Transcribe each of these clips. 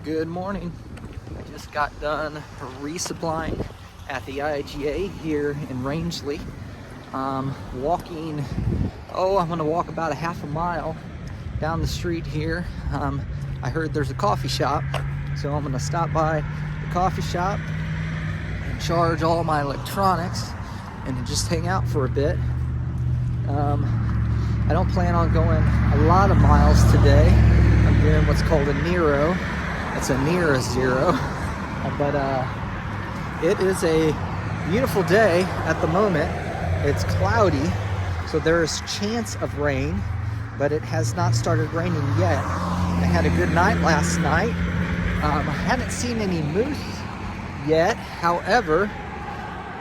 Good morning. I just got done resupplying at the IGA here in Rangeley. Walking, I'm gonna walk about a half a mile down the street here. I heard there's a coffee shop, so I'm gonna stop by the coffee shop and charge all my electronics and then just hang out for a bit. I don't plan on going a lot of miles today. I'm doing what's called a Nero. It's a near a zero, but it is a beautiful day at the moment. It's cloudy, so there's chance of rain, but it has not started raining yet. I had a good night last night. I haven't seen any moose yet. However,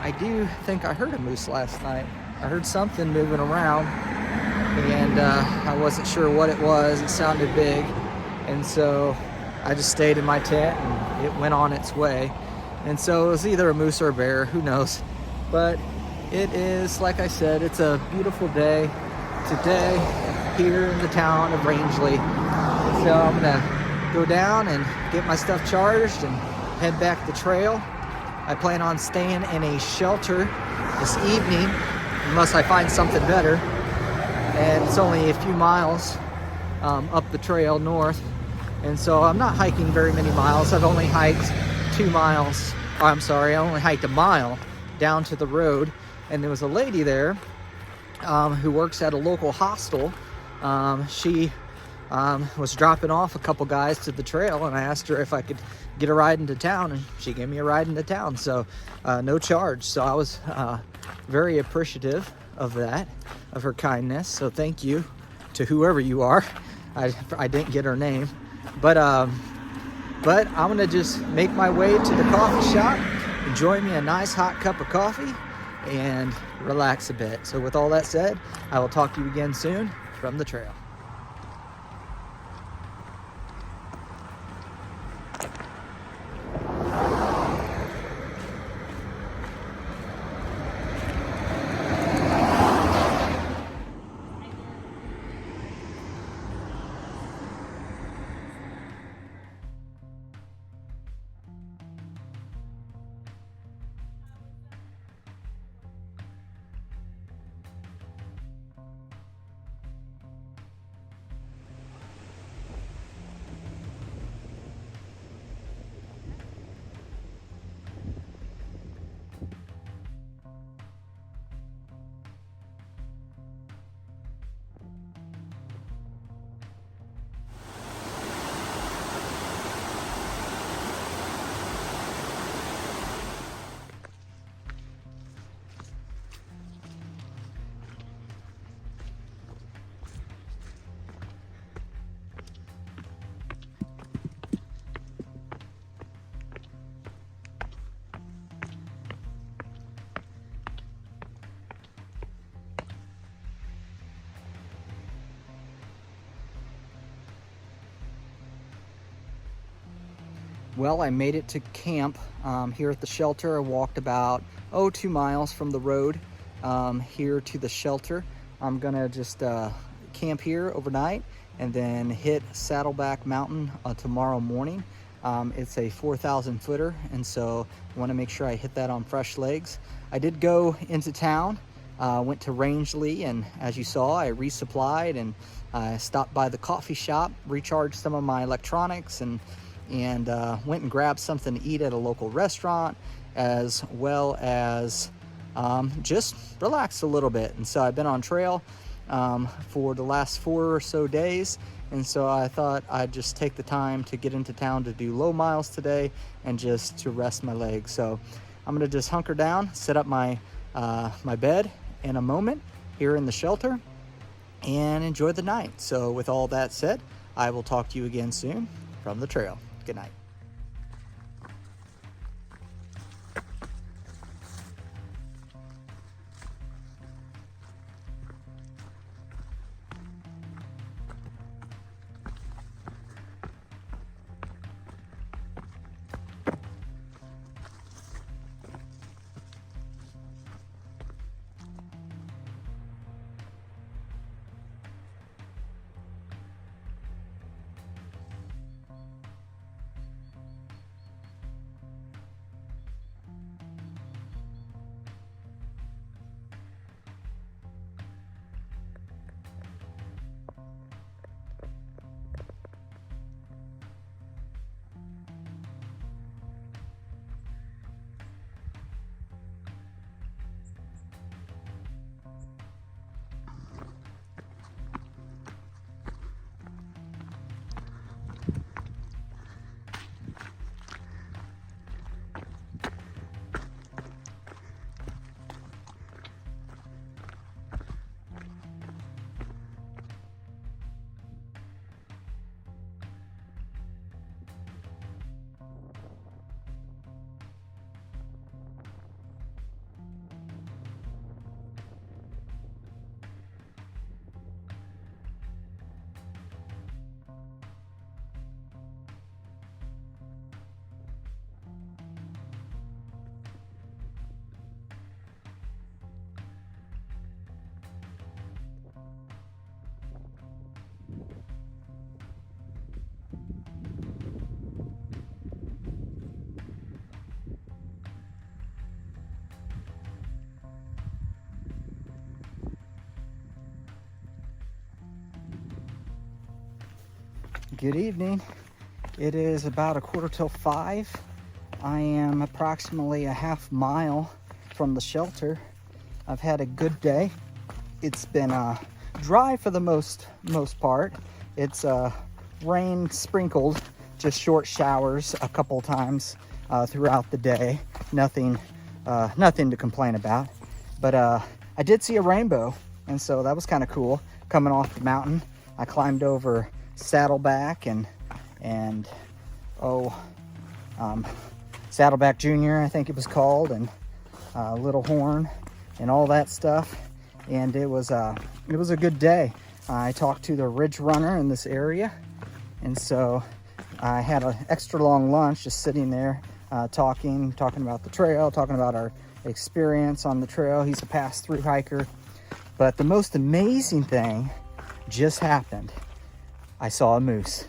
I do think I heard a moose last night. I heard something moving around, and I wasn't sure what it was. It sounded big, and so I just stayed in my tent and it went on its way. And so it was either a moose or a bear, who knows. But it is, like I said, it's a beautiful day today here in the town of Rangeley. So I'm gonna go down and get my stuff charged and head back the trail. I plan on staying in a shelter this evening unless I find something better. And it's only a few miles up the trail north. And so I'm not hiking very many miles. I've only hiked 2 miles. I only hiked a mile down to the road. And there was a lady there who works at a local hostel. She was dropping off a couple guys to the trail, and I asked her if I could get a ride into town, and she gave me a ride into town. So no charge. So I was very appreciative of that, of her kindness. So thank you to whoever you are. I didn't get her name. But I'm gonna just make my way to the coffee shop, enjoy me a nice hot cup of coffee, and relax a bit. So with all that said, I will talk to you again soon from the trail. Well, I made it to camp here at the shelter. I walked about 2 miles from the road here to the shelter. I'm gonna just camp here overnight and then hit Saddleback Mountain tomorrow morning. It's a 4,000 footer, and so I want to make sure I hit that on fresh legs. I did go into town, went to Rangeley, and as you saw, I resupplied and I stopped by the coffee shop, recharged some of my electronics, and went and grabbed something to eat at a local restaurant, as well as just relaxed a little bit. And so I've been on trail for the last 4 or so days, and so I thought I'd just take the time to get into town to do low miles today and just to rest my legs. So I'm gonna just hunker down, set up my my bed in a moment here in the shelter, and enjoy the night. So with all that said, I will talk to you again soon from the trail. Good night. Good evening. It is about 5:15. I am approximately a half mile from the shelter. I've had a good day. It's been dry for the most part. It's rain sprinkled, just short showers a couple times throughout the day. Nothing to complain about. But I did see a rainbow, and so that was kind of cool. Coming off the mountain, I climbed over Saddleback and Saddleback Junior, I think it was called, and Little Horn and all that stuff. And it was a good day. I talked to the ridge runner in this area, and so I had an extra long lunch just sitting there talking about the trail, talking about our experience on the trail. He's a past through hiker. But the most amazing thing just happened. I saw a moose.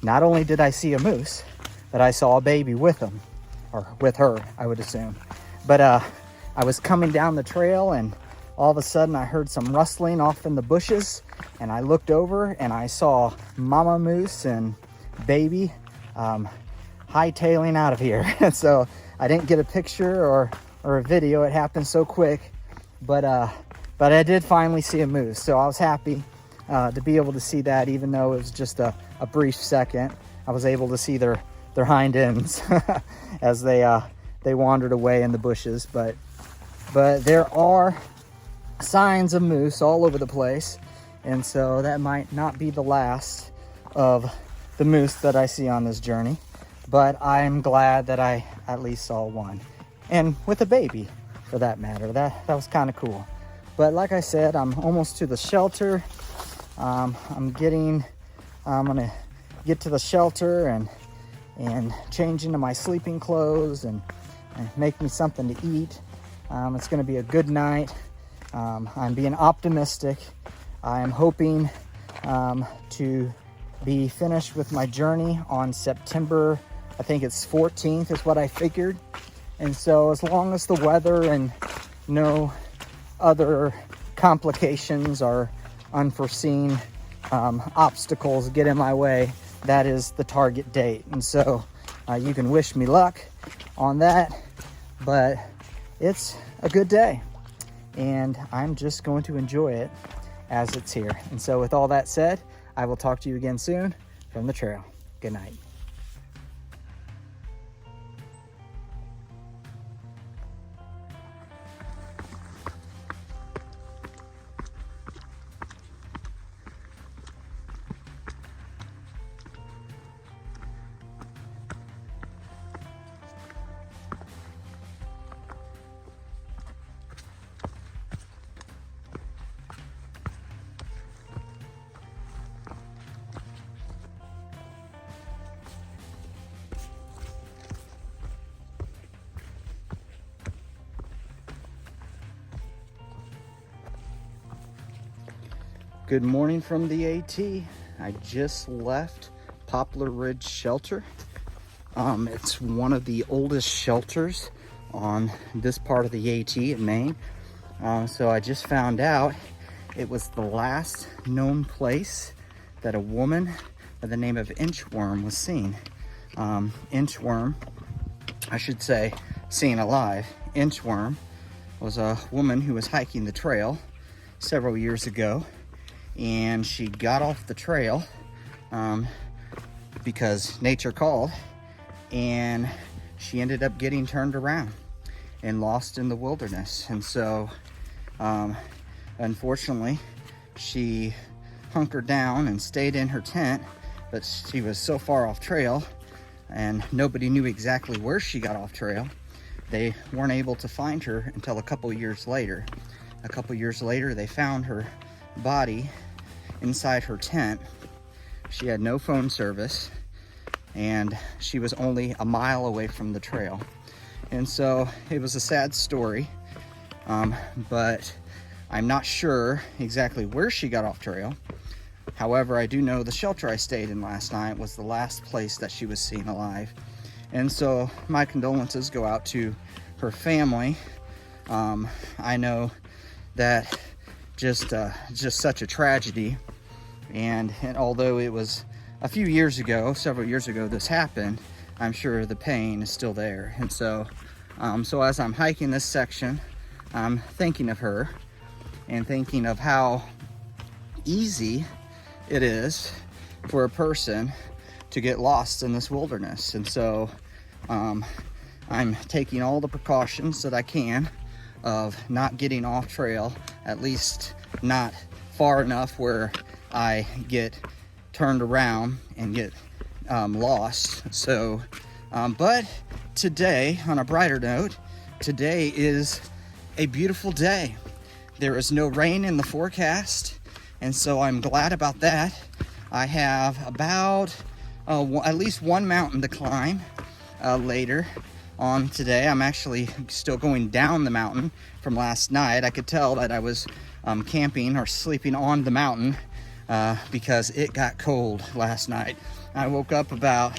Not only did I see a moose, but I saw a baby with him, or with her, I would assume. But I was coming down the trail, and all of a sudden I heard some rustling off in the bushes, and I looked over and I saw mama moose and baby hightailing out of here. And so I didn't get a picture or a video. It happened so quick, but I did finally see a moose. So I was happy to be able to see that, even though it was just a brief second. I was able to see their hind ends as they wandered away in the bushes. But there are signs of moose all over the place, and so that might not be the last of the moose that I see on this journey. But I'm glad that I at least saw one, and with a baby, for that matter. That was kind of cool. But like I said, I'm almost to the shelter. I'm gonna get to the shelter and change into my sleeping clothes and make me something to eat. It's gonna be a good night. I'm being optimistic. I am hoping to be finished with my journey on September, I think it's 14th is what I figured. And so as long as the weather and no other complications or unforeseen obstacles get in my way, that is the target date. And so you can wish me luck on that, but it's a good day and I'm just going to enjoy it as it's here. And so with all that said, I will talk to you again soon from the trail. Good night. Good morning from the AT. I just left Poplar Ridge Shelter. It's one of the oldest shelters on this part of the AT in Maine. So I just found out it was the last known place that a woman by the name of Inchworm was seen. Inchworm, I should say, seen alive. Inchworm was a woman who was hiking the trail several years ago, and she got off the trail because nature called, and she ended up getting turned around and lost in the wilderness. And so unfortunately she hunkered down and stayed in her tent, but she was so far off trail and nobody knew exactly where she got off trail. They weren't able to find her until a couple years later. A couple years later, they found her body inside her tent. She had no phone service, and she was only a mile away from the trail. And so it was a sad story, but I'm not sure exactly where she got off trail. However, I do know the shelter I stayed in last night was the last place that she was seen alive. And so my condolences go out to her family. I know that just such a tragedy, and although it was a few years ago, several years ago, this happened, I'm sure the pain is still there. And so, so as I'm hiking this section, I'm thinking of her and thinking of how easy it is for a person to get lost in this wilderness. And so I'm taking all the precautions that I can of not getting off trail, at least not far enough where I get turned around and get lost. So, but today, on a brighter note, today is a beautiful day. There is no rain in the forecast, and so I'm glad about that. I have about at least one mountain to climb later on today. I'm actually still going down the mountain from last night. I could tell that I was camping or sleeping on the mountain because it got cold last night. I woke up about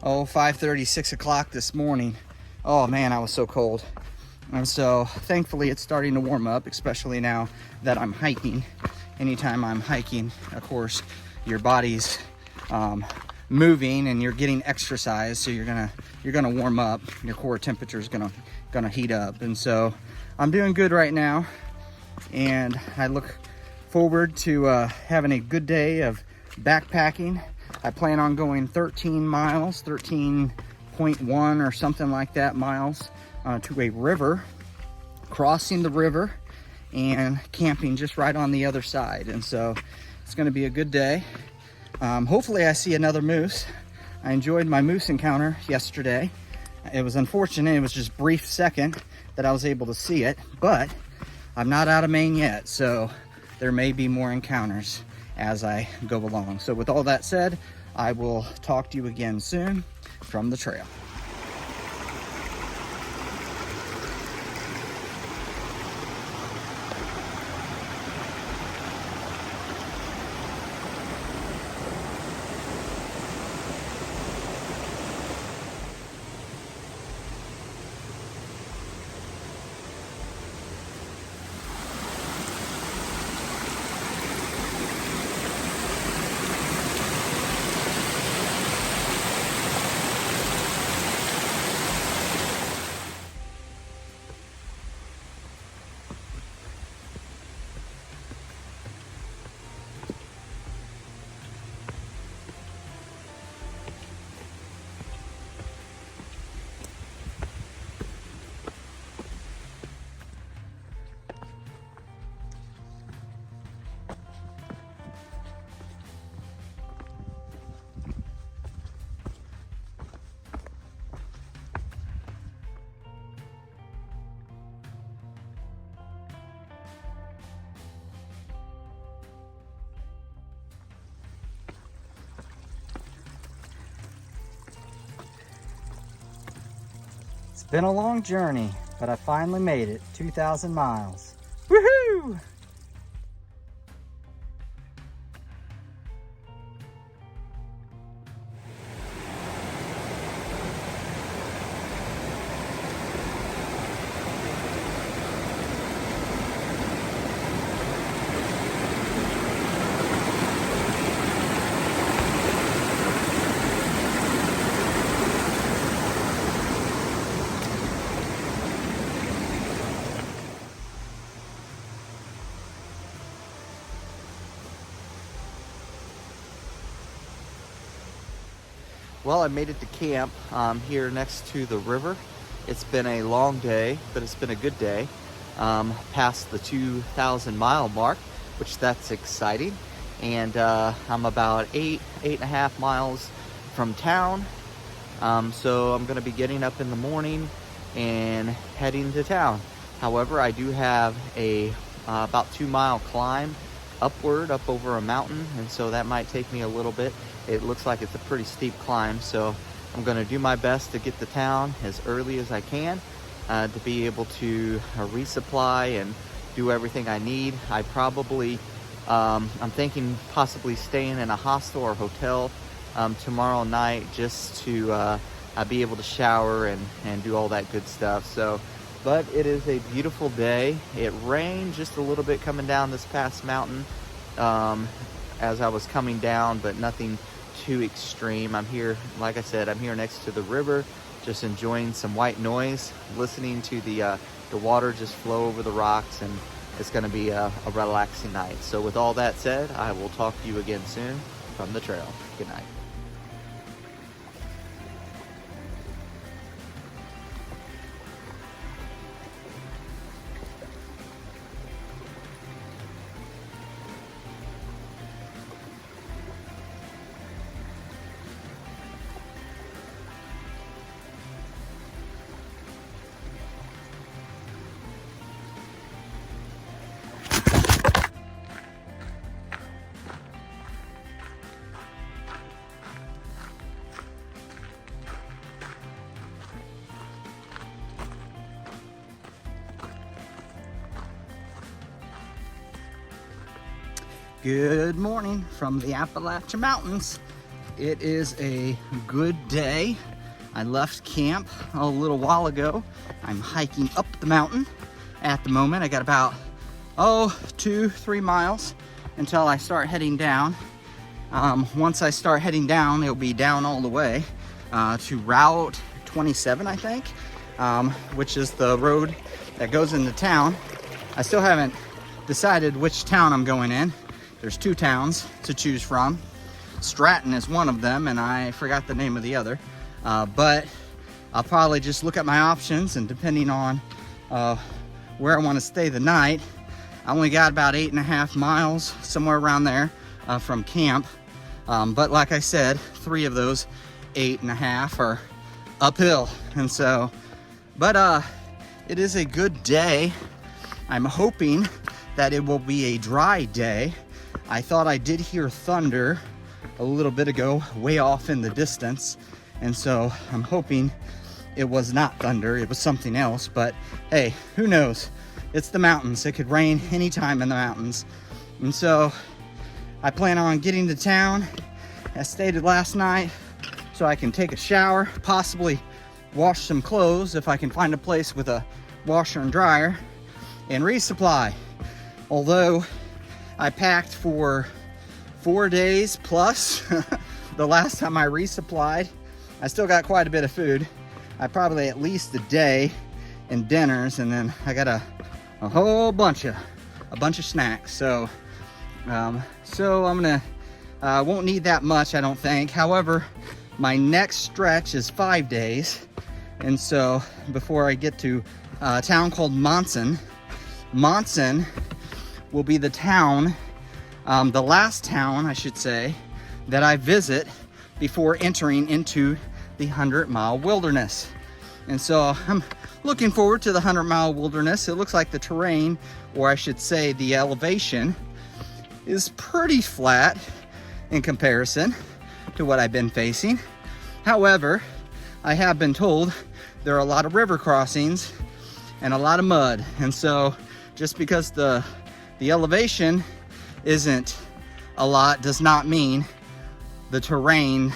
5:30, 6 o'clock this morning. Oh man, I was so cold. And so thankfully it's starting to warm up, especially now that I'm hiking. Anytime I'm hiking, of course, your body's moving and you're getting exercise, so you're gonna warm up. Your core temperature is gonna heat up. And so I'm doing good right now, and I look forward to having a good day of backpacking. I plan on going 13 miles, 13.1 or something like that miles to a river, crossing the river and camping just right on the other side. And so it's going to be a good day. Hopefully I see another moose. I enjoyed my moose encounter yesterday. It was unfortunate, it was just brief second that I was able to see it, but I'm not out of Maine yet, so there may be more encounters as I go along. So with all that said, I will talk to you again soon from the trail. It's been a long journey, but I finally made it, 2,000 miles. Woohoo! Well, I made it to camp here next to the river. It's been a long day, but it's been a good day. Past the 2,000 mile mark, which that's exciting. And I'm about 8.5 miles from town. So I'm gonna be getting up in the morning and heading to town. However, I do have a about 2-mile climb upward, up over a mountain, and so that might take me a little bit. It looks like it's a pretty steep climb, so I'm going to do my best to get to town as early as I can to be able to resupply and do everything I need. I probably, I'm thinking possibly staying in a hostel or hotel tomorrow night just to be able to shower and do all that good stuff. So, but it is a beautiful day. It rained just a little bit coming down this past mountain as I was coming down, but nothing too extreme. I'm here, like I said, I'm here next to the river, just enjoying some white noise, listening to the water just flow over the rocks, and it's going to be a relaxing night. So with all that said, I will talk to you again soon from the trail. Good night. Good morning from the Appalachian Mountains. It is a good day. I left camp a little while ago. I'm hiking up the mountain at the moment. I got about 2-3 miles until I start heading down. Once I start heading down, it'll be down all the way to Route 27, I think, which is the road that goes into town. I still haven't decided which town I'm going in. There's 2 towns to choose from. Stratton is one of them, and I forgot the name of the other. But I'll probably just look at my options, and depending on where I want to stay the night, I only got about 8.5 miles, somewhere around there, from camp. But like I said, 3 of those 8.5 are uphill. And so, but it is a good day. I'm hoping that it will be a dry day. I thought I did hear thunder a little bit ago, way off in the distance. And so I'm hoping it was not thunder, it was something else. But hey, who knows? It's the mountains. It could rain anytime in the mountains. And so I plan on getting to town, as stated last night, so I can take a shower, possibly wash some clothes if I can find a place with a washer and dryer, and resupply. Although I packed for 4 days plus the last time I resupplied, I still got quite a bit of food. I probably at least a day in dinners, and then I got a whole bunch of snacks. So I'm gonna won't need that much, I don't think. However, my next stretch is 5 days, and so before I get to a town called Monson will be the town, the last town, I should say, that I visit before entering into the 100-mile wilderness. And so I'm looking forward to the 100-mile wilderness. It looks like the terrain, or I should say the elevation, is pretty flat in comparison to what I've been facing. However, I have been told there are a lot of river crossings and a lot of mud. And so just because the elevation isn't a lot does not mean the terrain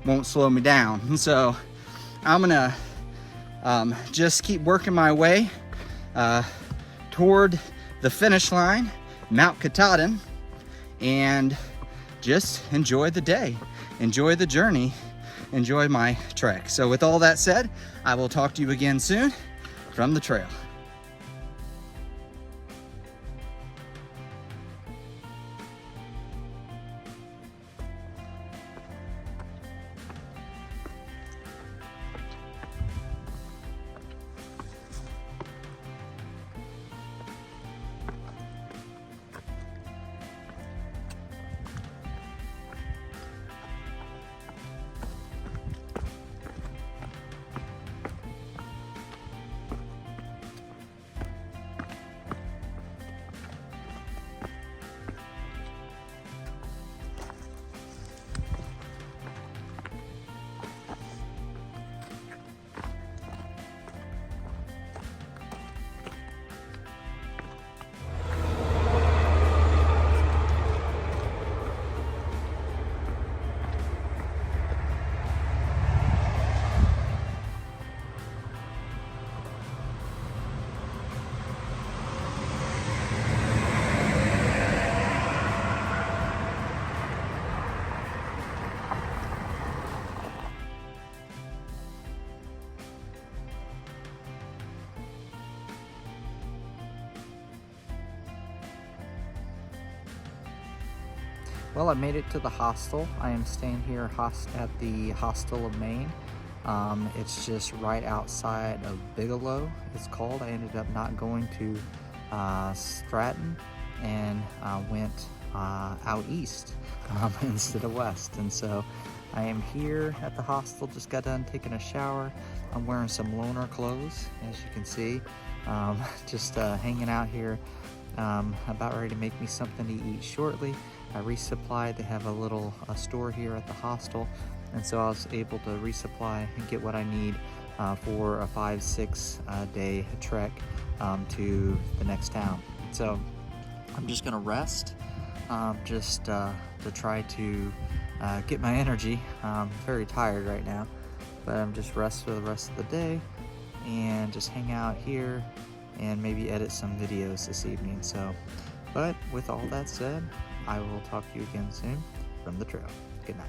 won't slow me down. And so I'm gonna just keep working my way toward the finish line, Mount Katahdin, and just enjoy the day, enjoy the journey, enjoy my trek. So with all that said, I will talk to you again soon from the trail. Well, I made it to the hostel. I am staying here at the Hostel of Maine. It's just right outside of Bigelow, it's called. I ended up not going to Stratton and went out east instead of west. And so I am here at the hostel, just got done taking a shower. I'm wearing some loner clothes, as you can see. Just hanging out here, about ready to make me something to eat shortly. I resupplied. They have a little store here at the hostel, and so I was able to resupply and get what I need for a 5-6 day trek to the next town. So I'm just gonna rest, just to try to get my energy. I'm very tired right now, but I'm just rest for the rest of the day and just hang out here and maybe edit some videos this evening. So, but with all that said, I will talk to you again soon from the trail. Good night.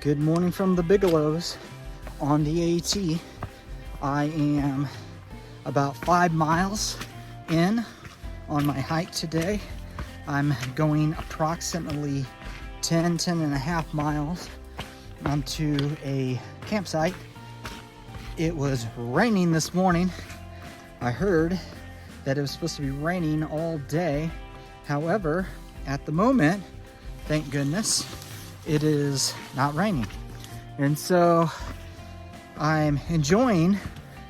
Good morning from the Bigelows on the AT. I am about 5 miles in on my hike today. I'm going approximately 10 and a half miles to a campsite. It was raining this morning. I heard that it was supposed to be raining all day. However, at the moment, thank goodness, it is not raining. And so I'm enjoying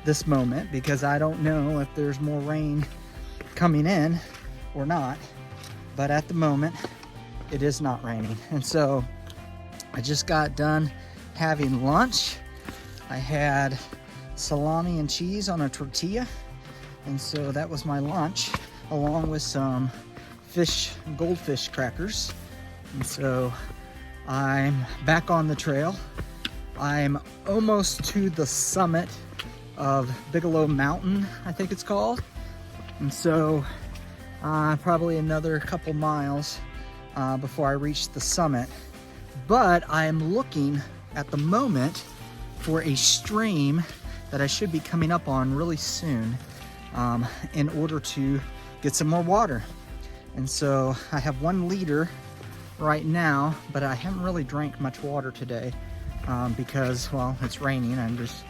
this moment because I don't know if there's more rain coming in or not. But at the moment, it is not raining. And so I just got done having lunch. I had salami and cheese on a tortilla. And so that was my lunch, along with some goldfish crackers. And so I'm back on the trail. I'm almost to the summit of Bigelow Mountain, I think it's called. And so probably another couple miles before I reach the summit. But I am looking at the moment for a stream that I should be coming up on really soon in order to get some more water. And so I have 1 liter right now, but I haven't really drank much water today because, well, it's raining. I'm just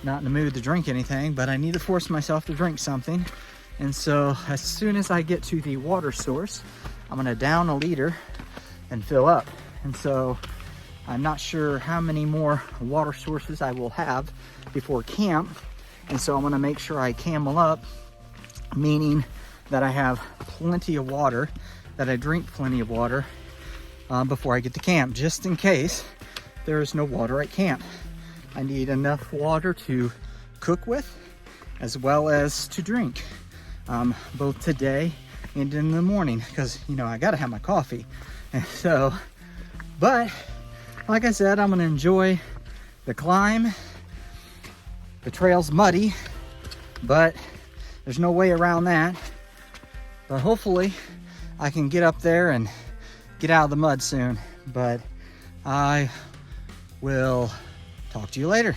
not in the mood to drink anything, but I need to force myself to drink something. And so as soon as I get to the water source, I'm gonna down 1 liter and fill up. And so I'm not sure how many more water sources I will have before camp. And so I'm gonna make sure I camel up, meaning that I have plenty of water, that I drink plenty of water before I get to camp, just in case there is no water at camp. I need enough water to cook with as well as to drink, both today and in the morning, because, you know, I gotta have my coffee. And so, but like I said, I'm gonna enjoy the climb. The trail's muddy, but there's no way around that. But hopefully I can get up there and get out of the mud soon. But I will talk to you later.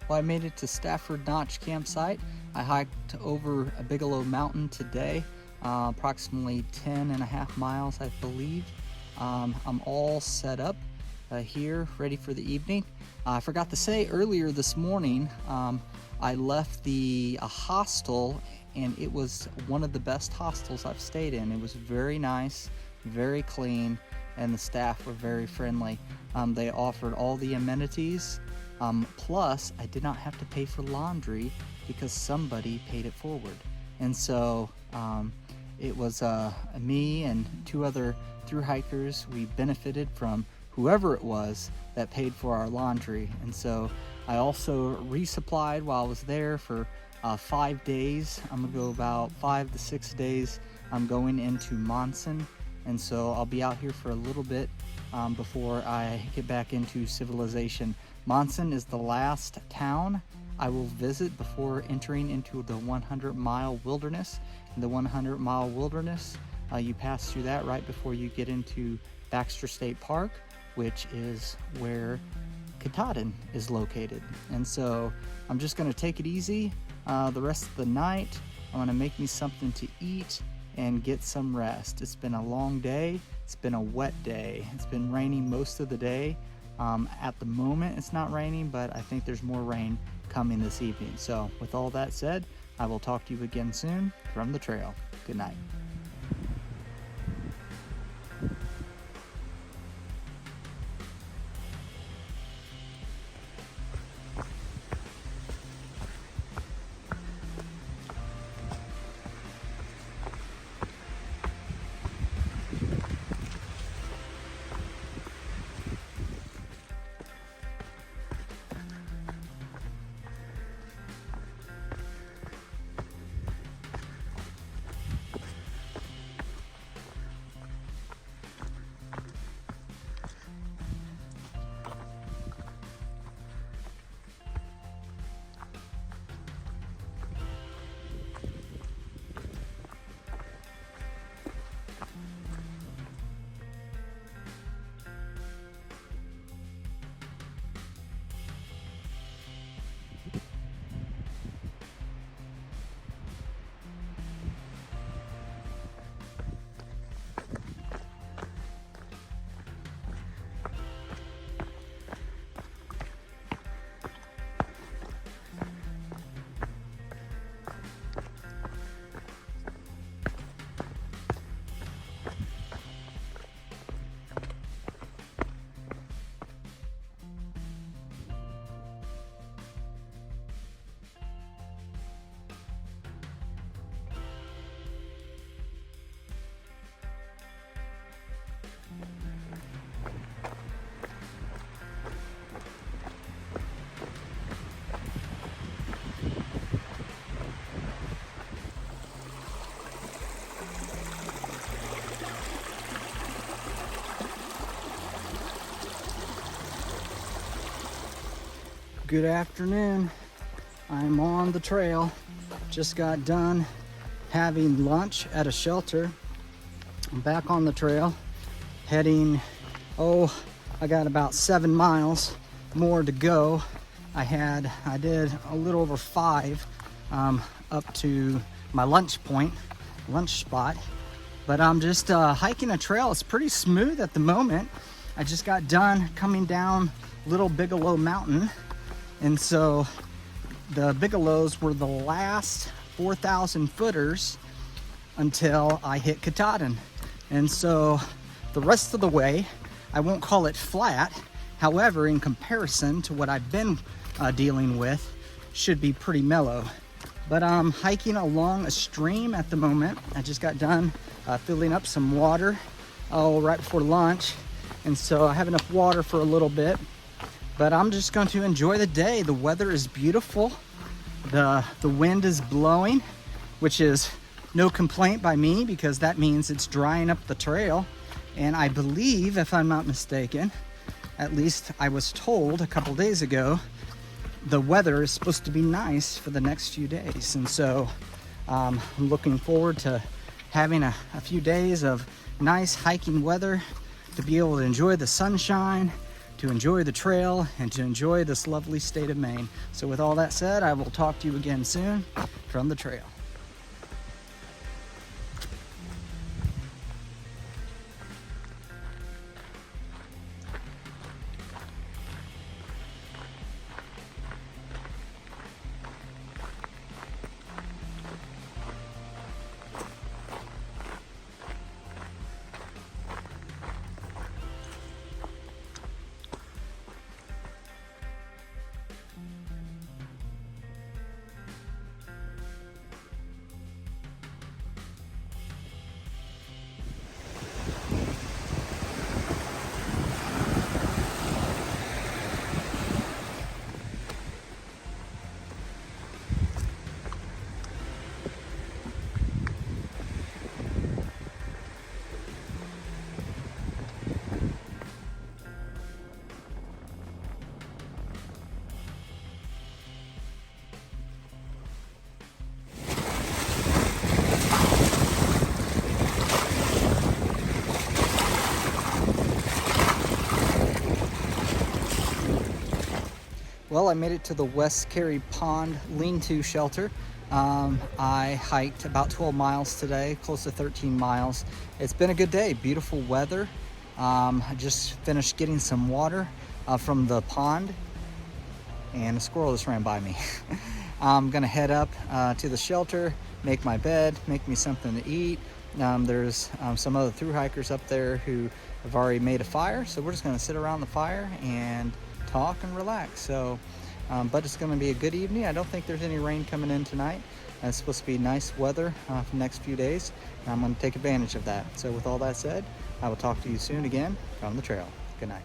Well, I made it to Stafford Notch campsite. I hiked over a Bigelow Mountain today, approximately 10.5 miles, I believe. I'm all set up here, ready for the evening. I forgot to say earlier this morning, I left the hostel, and it was one of the best hostels I've stayed in. It was very nice, very clean, and the staff were very friendly. They offered all the amenities, plus I did not have to pay for laundry because somebody paid it forward. And so it was me and 2 other thru-hikers. We benefited from whoever it was that paid for our laundry. And so I also resupplied while I was there for 5 days. I'm gonna go about 5 to 6 days. I'm going into Monson, and so I'll be out here for a little bit before I get back into civilization. Monson is the last town I will visit before entering into the 100-mile wilderness. In the 100-mile wilderness, you pass through that right before you get into Baxter State Park, which is where Katahdin is located. And so I'm just gonna take it easy the rest of the night. I'm gonna make me something to eat and get some rest. It's been a long day. It's been a wet day. It's been raining most of the day. At the moment it's not raining, but I think there's more rain coming this evening. So with all that said, I will talk to you again soon from the trail. Good night. Good afternoon. I'm on the trail. Just got done having lunch at a shelter. I'm back on the trail, heading, I got about 7 miles more to go. I did a little over 5 up to my lunch spot. But I'm just hiking a trail. It's pretty smooth at the moment. I just got done coming down Little Bigelow Mountain. And so the Bigelows were the last 4,000 footers until I hit Katahdin. And so the rest of the way, I won't call it flat. However, in comparison to what I've been dealing with, should be pretty mellow. But I'm hiking along a stream at the moment. I just got done filling up some water right before lunch. And so I have enough water for a little bit. But I'm just going to enjoy the day. The weather is beautiful. The wind is blowing, which is no complaint by me because that means it's drying up the trail. And I believe, if I'm not mistaken, at least I was told a couple days ago, the weather is supposed to be nice for the next few days. And so I'm looking forward to having a few days of nice hiking weather, to be able to enjoy the sunshine, to enjoy the trail and to enjoy this lovely state of Maine. So with all that said, I will talk to you again soon from the trail. Well, I made it to the West Carey Pond lean-to shelter. I hiked about 12 miles today, close to 13 miles. It's been a good day, beautiful weather. I just finished getting some water from the pond, and a squirrel just ran by me. I'm gonna head up to the shelter, make my bed, make me something to eat. There's some other thru-hikers up there who have already made a fire, so we're just gonna sit around the fire and talk and relax. So but it's going to be a good evening. I don't think there's any rain coming in tonight. It's supposed to be nice weather for the next few days, and I'm going to take advantage of that. So with all that said, I will talk to you soon again from the trail. Good night.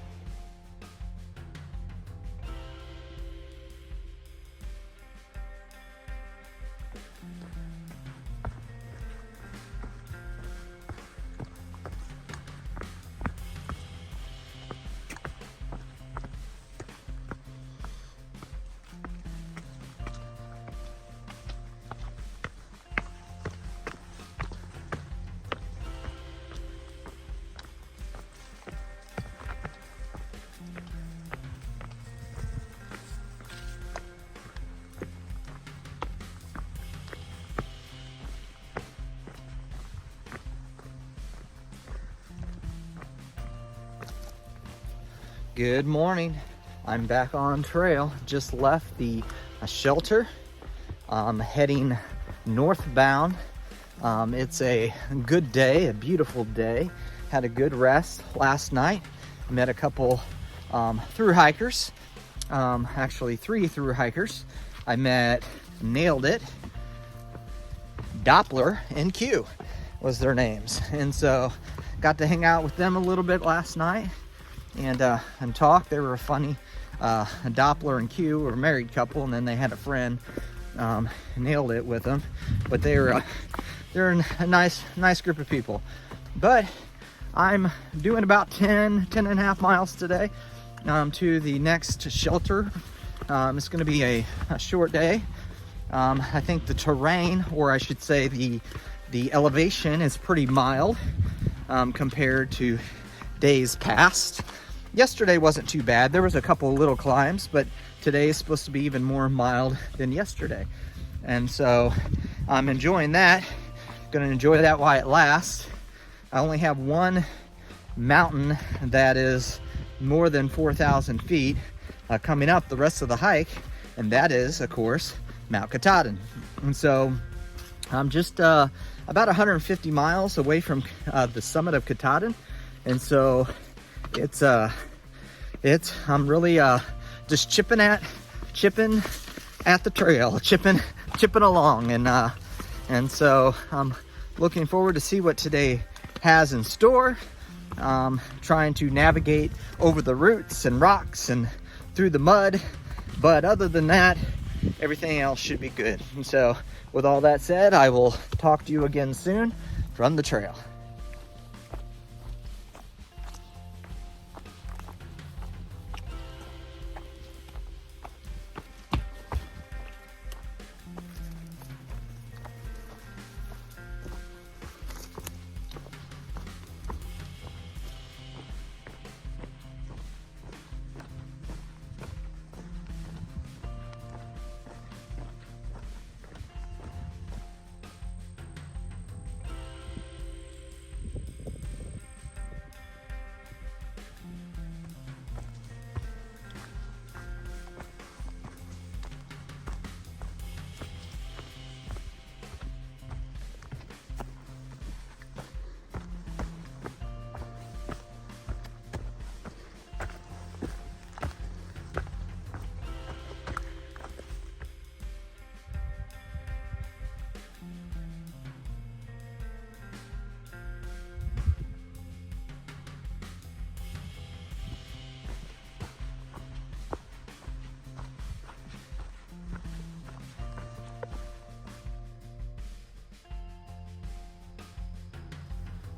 Good morning. I'm back on trail. Just left the shelter. Heading northbound. It's a good day, a beautiful day. Had a good rest last night. Met a couple thru-hikers. Actually 3 thru-hikers. I met Nailed It, Doppler, and Q was their names. And so got to hang out with them a little bit last night and talk. They were a funny Doppler and Q were a married couple, and then they had a friend, Nailed It, with them. But they're a nice group of people. But I'm doing about 10 and a half miles today to the next shelter. It's going to be a short day. I think the terrain, or I should say the elevation, is pretty mild compared to days past. Yesterday wasn't too bad. There was a couple of little climbs, but today is supposed to be even more mild than yesterday. And so I'm enjoying that. Gonna enjoy that while it lasts. I only have one mountain that is more than 4,000 feet coming up the rest of the hike, and that is, of course, Mount Katahdin. And so I'm just about 150 miles away from the summit of Katahdin. And so I'm really just chipping at the trail, chipping along, and so I'm looking forward to see what today has in store. Trying to navigate over the roots and rocks and through the mud, but other than that, everything else should be good. And so with all that said, I will talk to you again soon from the trail.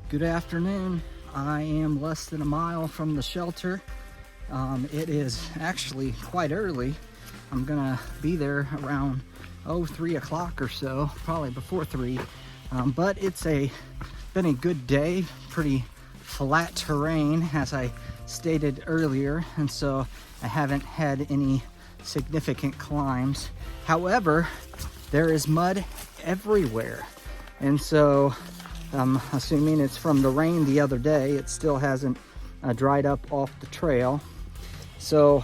Good afternoon. I am less than a mile from the shelter. It is actually quite early. I'm gonna be there around 3 o'clock or so, probably before 3. But it's been a good day, pretty flat terrain as I stated earlier, and so I haven't had any significant climbs. However, there is mud everywhere, and so I'm assuming it's from the rain the other day. It still hasn't dried up off the trail. So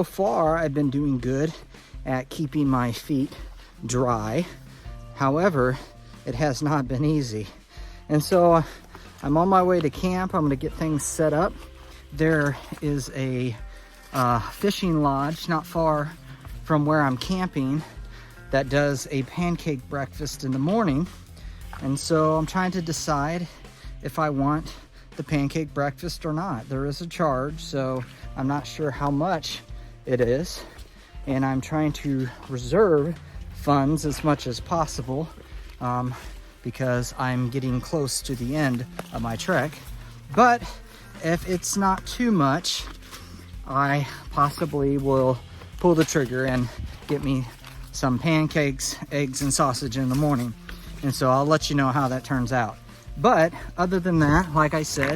far I've been doing good at keeping my feet dry. However, it has not been easy. And so I'm on my way to camp. I'm gonna get things set up. There is a fishing lodge not far from where I'm camping that does a pancake breakfast in the morning. And so I'm trying to decide if I want the pancake breakfast or not. There is a charge, so I'm not sure how much it is. And I'm trying to reserve funds as much as possible because I'm getting close to the end of my trek. But if it's not too much, I possibly will pull the trigger and get me some pancakes, eggs, and sausage in the morning. And so I'll let you know how that turns out. But other than that, like I said,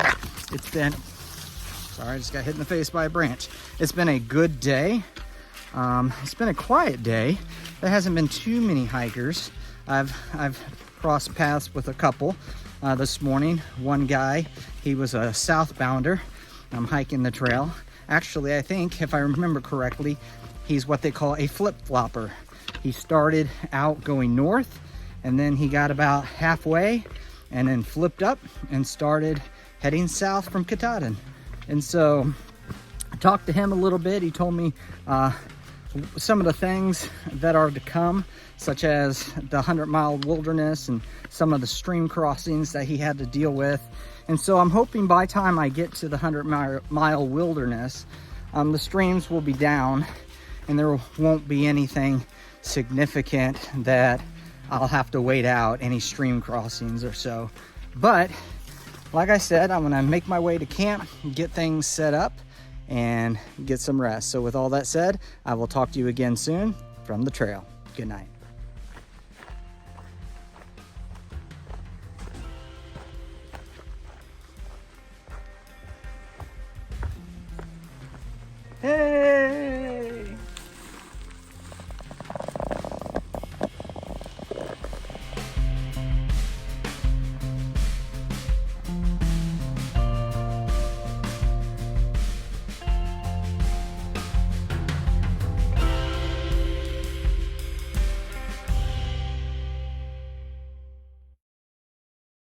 it's been, sorry, I just got hit in the face by a branch. It's been a good day. It's been a quiet day. There hasn't been too many hikers. I've crossed paths with a couple this morning. One guy, he was a southbounder. I'm hiking the trail. Actually, I think, if I remember correctly, he's what they call a flip-flopper. He started out going north, and then he got about halfway and then flipped up and started heading south from Katahdin. And so I talked to him a little bit. He told me some of the things that are to come, such as the 100-mile wilderness and some of the stream crossings that he had to deal with. And so I'm hoping by the time I get to the 100-mile wilderness, the streams will be down and there won't be anything significant that I'll have to wait out, any stream crossings or so. But like I said, I'm gonna make my way to camp, get things set up, and get some rest. So with all that said, I will talk to you again soon from the trail. Good night.